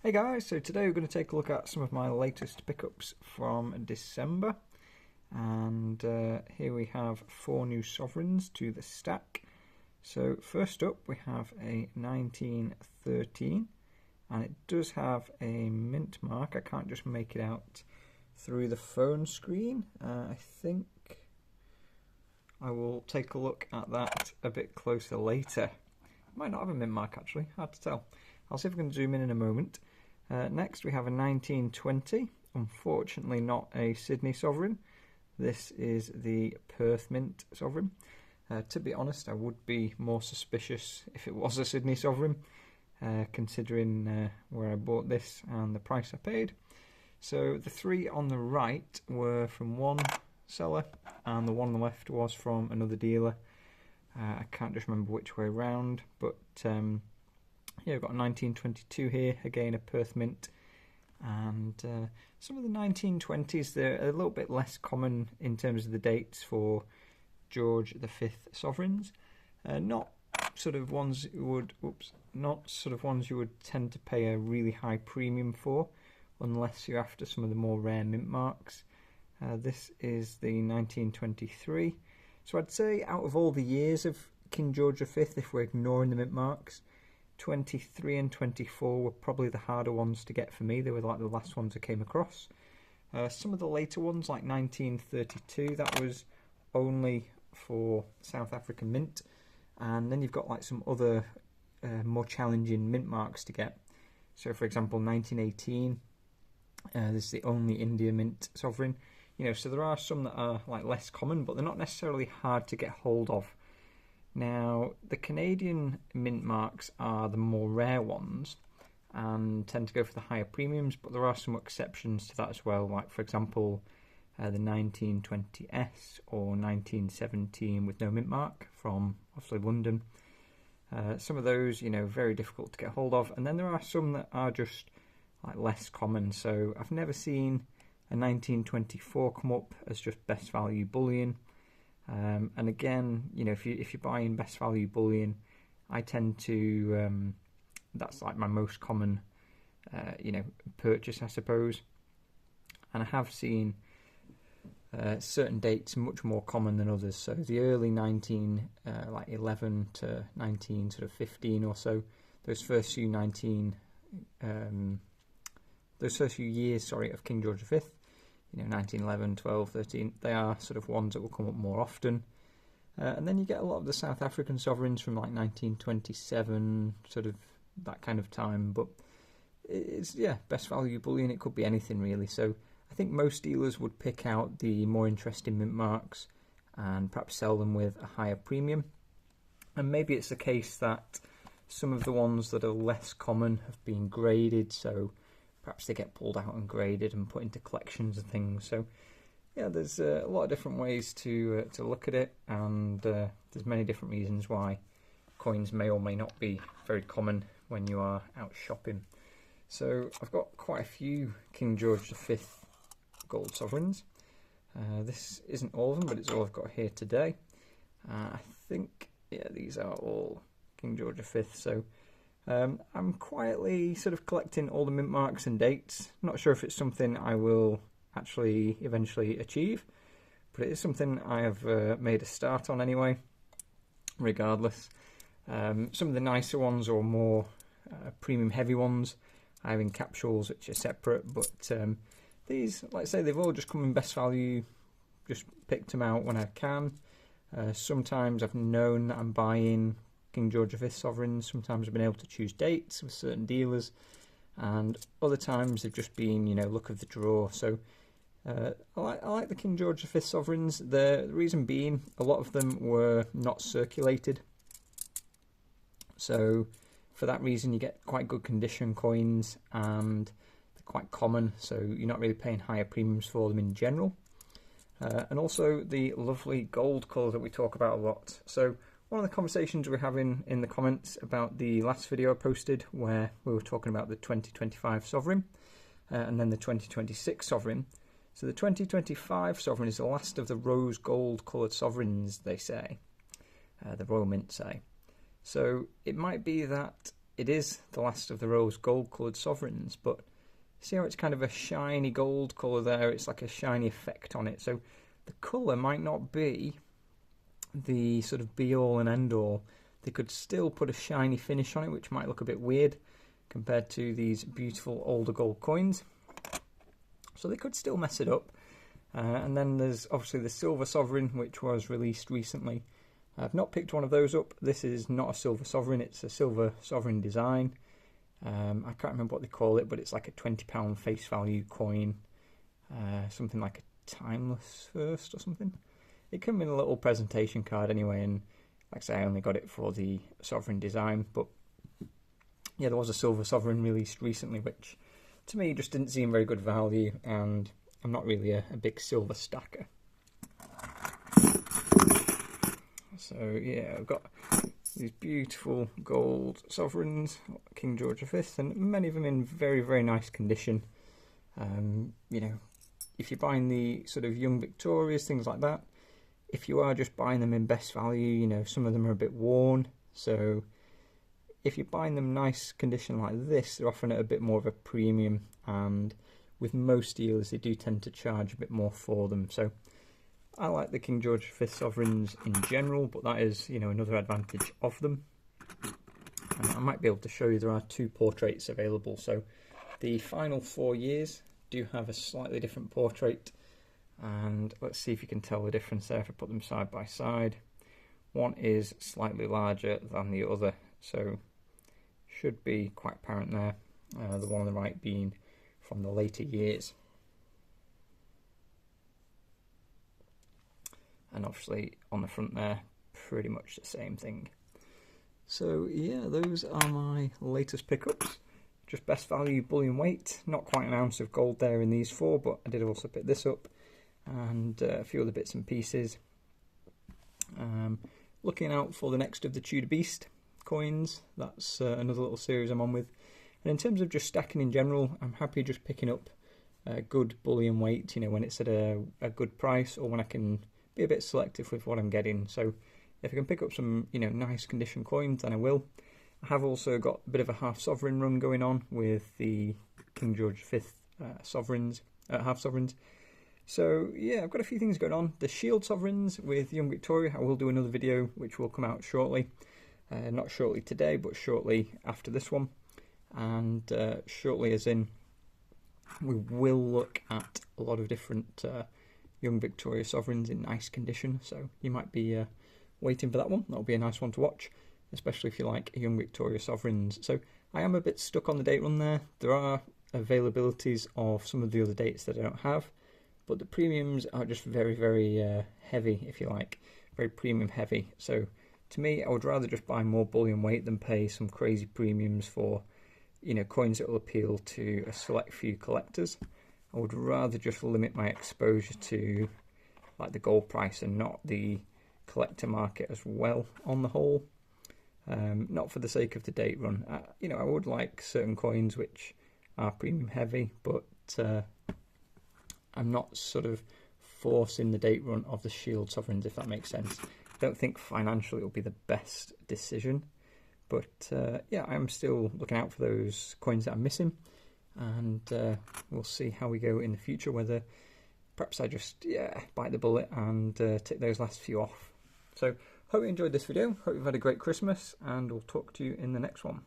Hey guys, so today we're going to take a look at some of my latest pickups from December, and here we have 4 new sovereigns to the stack. So first up we have a 1913, and it does have a mint mark. I can't just make it out through the phone screen. I think I will take a look at that a bit closer later. It might not have a mint mark actually, hard to tell. I'll see if we can zoom in a moment. Next we have a 1920, unfortunately not a Sydney sovereign. This is the Perth Mint sovereign. To be honest, I would be more suspicious if it was a Sydney sovereign, considering where I bought this and the price I paid. So the 3 on the right were from one seller, and the one on the left was from another dealer. I can't just remember which way round, but yeah, we've got a 1922 here, again a Perth Mint, and some of the 1920s, they're a little bit less common in terms of the dates for George V sovereigns. Not sort of ones you would, tend to pay a really high premium for, unless you're after some of the more rare mint marks. This is the 1923. So I'd say out of all the years of King George V, if we're ignoring the mint marks, 23 and 24 were probably the harder ones to get for me. They were like the last ones I came across. Some of the later ones, like 1932, that was only for South African mint. And then you've got like some other more challenging mint marks to get. So for example, 1918, this is the only India mint sovereign. You know, so there are some that are like less common, but they're not necessarily hard to get hold of. Now, the Canadian mint marks are the more rare ones and tend to go for the higher premiums, but there are some exceptions to that as well, like for example the 1920S or 1917 with no mint mark from obviously London. Some of those, you know, very difficult to get hold of, and then there are some that are just like less common. So I've never seen a 1924 come up as just best value bullion. And again, you know, if you're buying best value bullion, I tend to that's like my most common you know, purchase, I suppose. And I have seen certain dates much more common than others. So the early 11 to 1915 or so, those first few years, of King George V. You know, 1911, 12, 13, they are sort of ones that will come up more often. And then you get a lot of the South African sovereigns from like 1927, sort of that kind of time. But it's, yeah, best value bullion, it could be anything really. So I think most dealers would pick out the more interesting mint marks and perhaps sell them with a higher premium. And maybe it's the case that some of the ones that are less common have been graded, so perhaps they get pulled out and graded and put into collections and things. So yeah, there's a lot of different ways to look at it, and there's many different reasons why coins may or may not be very common when you are out shopping. So I've got quite a few King George V gold sovereigns. This isn't all of them, but it's all I've got here today. I think, yeah, these are all King George V. So I'm quietly sort of collecting all the mint marks and dates. Not sure if it's something I will actually eventually achieve, but it is something I have made a start on anyway, regardless. Some of the nicer ones or more premium heavy ones I have in capsules, which are separate, but these, like I say, they've all just come in best value, just picked them out when I can. Sometimes I've known that I'm buying King George V sovereigns. Sometimes I've been able to choose dates with certain dealers, and other times they've just been, you know, luck of the draw. So I like the King George V sovereigns. The reason being, a lot of them were not circulated, so for that reason you get quite good condition coins, and they're quite common, so you're not really paying higher premiums for them in general. And also the lovely gold colour that we talk about a lot. So one of the conversations we're having in the comments about the last video I posted, where we were talking about the 2025 sovereign and then the 2026 sovereign. So the 2025 sovereign is the last of the rose gold coloured sovereigns, they say, the Royal Mint say. So it might be that it is the last of the rose gold coloured sovereigns, but see how it's kind of a shiny gold colour there? It's like a shiny effect on it. So the colour might not be the sort of be all and end all. They could still put a shiny finish on it, which might look a bit weird compared to these beautiful older gold coins. So they could still mess it up. And then there's obviously the silver sovereign, which was released recently. I've not picked one of those up. This is not a silver sovereign, it's a silver sovereign design. I can't remember what they call it, but it's like a £20 face value coin. Something like a timeless first or something. It came in a little presentation card anyway, and like I say, I only got it for the sovereign design. But yeah, there was a silver sovereign released recently, which to me just didn't seem very good value, and I'm not really a big silver stacker. So yeah, I've got these beautiful gold sovereigns, King George V, and many of them in very, very nice condition. You know, if you're buying the sort of young Victorias, things like that, if you are just buying them in best value, you know, some of them are a bit worn. So if you're buying them nice condition like this, they're often at a bit more of a premium, and with most dealers, they do tend to charge a bit more for them. So I like the King George V sovereigns in general, but that is, you know, another advantage of them. And I might be able to show you there are two portraits available. So the final 4 years do have a slightly different portrait, and let's see if you can tell the difference there if I put them side by side. One is slightly larger than the other, so should be quite apparent there. The one on the right being from the later years. And obviously on the front there, pretty much the same thing. So yeah, those are my latest pickups. Just best value bullion weight, not quite an ounce of gold there in these four, but I did also pick this up, and a few other bits and pieces. Looking out for the next of the Tudor Beast coins. That's another little series I'm on with. And in terms of just stacking in general, I'm happy just picking up a good bullion weight, you know, when it's at a good price, or when I can be a bit selective with what I'm getting. So if I can pick up some, you know, nice condition coins, then I will. I have also got a bit of a half sovereign run going on with the King George V sovereigns, half sovereigns. So yeah, I've got a few things going on. The shield sovereigns with Young Victoria, I will do another video which will come out shortly. Not shortly today, but shortly after this one. And shortly as in, we will look at a lot of different Young Victoria sovereigns in nice condition. So you might be waiting for that one. That'll be a nice one to watch, especially if you like Young Victoria sovereigns. So I am a bit stuck on the date run there. There are availabilities of some of the other dates that I don't have, but the premiums are just very, very heavy, if you like, very premium heavy. So to me, I would rather just buy more bullion weight than pay some crazy premiums for, you know, coins that will appeal to a select few collectors. I would rather just limit my exposure to like the gold price and not the collector market as well on the whole. Not for the sake of the date run. You know, I would like certain coins which are premium heavy, but I'm not sort of forcing the date run of the shield sovereigns, if that makes sense. I don't think financially it will be the best decision, but yeah, I'm still looking out for those coins that I'm missing, and we'll see how we go in the future, whether perhaps I just bite the bullet and take those last few off. So hope you enjoyed this video, hope you've had a great Christmas, and we'll talk to you in the next one.